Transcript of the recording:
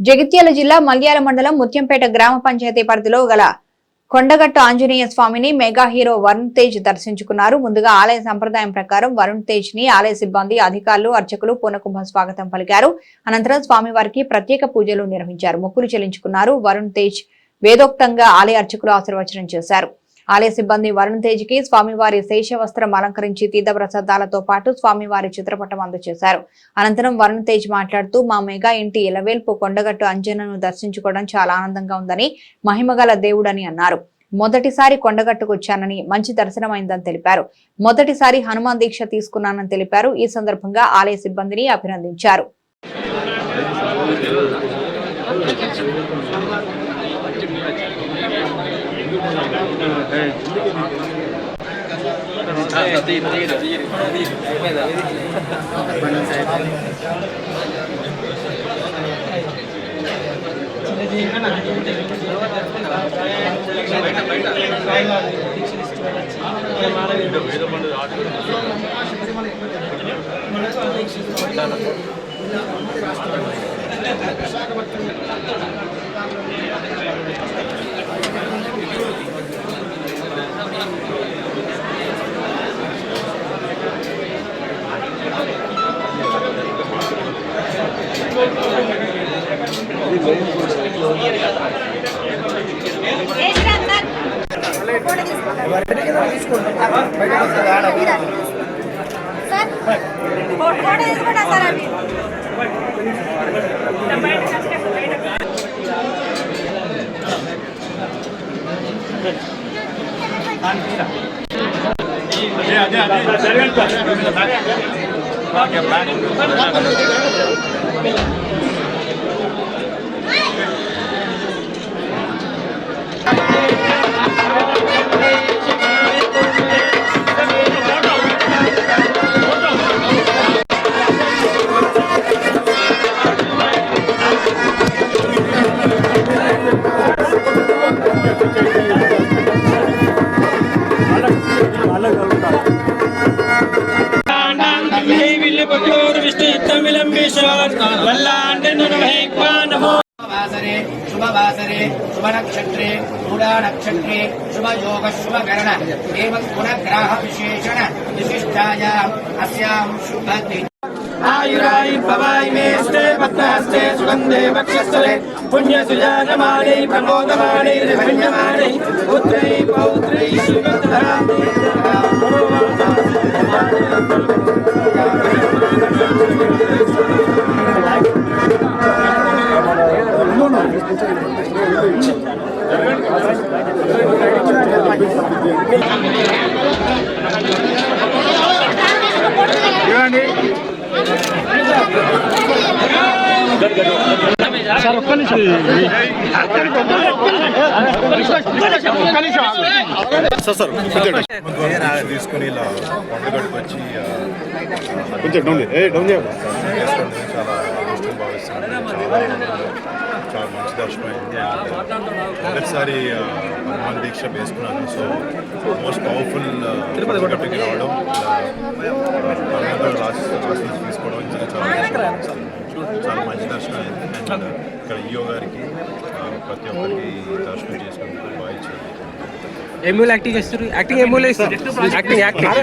జగిత్యాల జిల్లా మల్యాల మండలం ముత్యంపేట గ్రామ పంచాయతీ పరిధిలో గల కొండగట్టు ఆంజనేయ స్వామిని మెగా హీరో వరుణ్ తేజ్ దర్శించుకున్నారు. ముందుగా ఆలయ సంప్రదాయం ప్రకారం వరుణ్ తేజ్ ని ఆలయ సిబ్బంది, అధికారులు, అర్చకులు పూర్ణకుంభ స్వాగతం పలికారు. అనంతరం స్వామివారికి ప్రత్యేక పూజలు నిర్వహించారు. మొక్కులు చెల్లించుకున్నారు. వరుణ్ తేజ్ వేదోక్తంగా ఆలయ అర్చకులు ఆశీర్వచనం చేశారు. ఆలయ సిబ్బంది వరుణ్ తేజ్ కి స్వామివారి శేషవస్త్రం అలంకరించి తీర్థప్రసాదాలతో పాటు స్వామివారి చిత్రపటం అందజేశారు. అనంతరం వరుణ్ తేజ్ మాట్లాడుతూ మా మెగా ఇంటి ఎలవేల్పు కొండగట్టు అంజనను దర్శించుకోవడం చాలా ఆనందంగా ఉందని, మహిమగల దేవుడని అన్నారు. మొదటిసారి కొండగట్టుకు వచ్చానని, మంచి దర్శనమైందని తెలిపారు. మొదటిసారి హనుమాన్ దీక్ష తీసుకున్నానని తెలిపారు. ఈ సందర్భంగా ఆలయ సిబ్బందిని అభినందించారు. शुभवासरे शुभनक्षत्रे मूढानक्षत्रे शुभयोग शुभकरण एवं गुणग्राह विशेषण विशिष्टायाम् अस्यां शुभति आयुरायुर्भवाय मेष्टे पद्महस्ते सुगन्धे वक्षस्थले पुण्यसुजानमाने प्रमोदमाने निर्भण्यमाने पुत्रै पौत्रै सुगन्धरामे సార్ ఒక్క నిమిషం తీసుకుని ఇలా కొండగట్టుకు వచ్చి కొంచెం డౌన్ చాలా ఇష్టం భావిస్తున్నాను. చాలా మంచి దర్శనం అయింది. మొదటిసారి హనుమాన్ దీక్ష వేసుకున్నాను. సో మోస్ట్ పవర్ఫుల్ కొండగట్టుకి రావడం, ఆశీస్ తీసుకోవడం చాలా మంచి దర్శనం అయింది. అండ్ ఇక్కడ ఈఓ గారికి ప్రతి ఒక్కరికి దర్శనం చేసుకున్నందుకు బాగా ఇచ్చారు. యాక్టింగ్ చేస్తారు. Acting acting